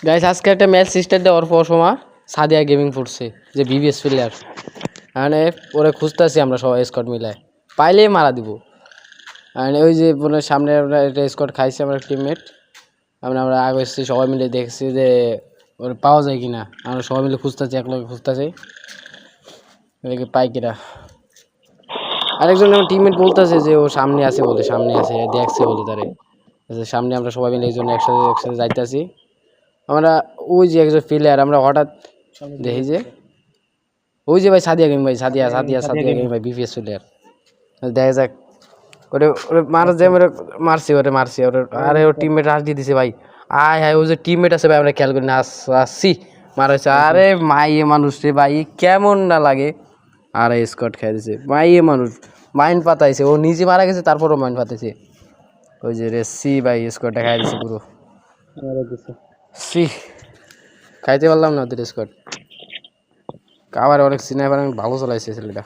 Guys আজকে একটা match sister দেওয়ার পর সময় সাদিয়া গেমিং পড়ছে যে বিবিএস প্লেয়ার মানে ওরে খুঁজতেছি আমরা সবাই স্কট মিলায় পাইলেই মারা দিব। মানে ওই যে সামনে আমরা একটা স্কট খাইছি আমার টিমমেট আমরা আগে এসেছি সবাই মিলে দেখছি যে ওর পাওয়া যায় কিনা। আমরা সবাই মিলে খুঁজতেছি এক লোক খুঁজতেছি পাই কিনা। আরেকজন আমার টিমমেট বলতেছে যে ও সামনে আছে বলে সামনে আছে দেখছে বলে তারে সামনে আমরা সবাই মিলে এই জন্য একসাথে একসাথে যাইতেছি। আমরা ওই যে একজন প্লেয়ার আমরা হঠাৎ দেখি যে ওই যে ভাই সাদিয়া গেম ভাই সাদিয়া সাদিয়া সাদিয়া গেম ভাই বিপিএস প্লেয়ার দেখা যাক ওরে ওরে মারা যে ওরে মারছি ওরে আরে ওর টিমমেট রাশ দিয়ে দিছে ভাই। আয় হায় ওই যে টিমমেট আছে ভাই আমরা খেয়াল করি না আসছি মারা হয়েছে। আরে মাইয়ে মানুষ রে ভাই কেমন না লাগে। আরে স্কট খেয়ে দিছে মাইয়ে মানুষ মাইন্ড পাতাইছে ও নিজে মারা গেছে তারপরও মাইন্ড পাতাইছে। ওই যে রে সি ভাই স্কটটা খাই দিছে পুরো সি খাইতে পারলাম না ওদের স্কট। আবার অনেক সিনেমা ভালো চলাইছে ছেলেটা।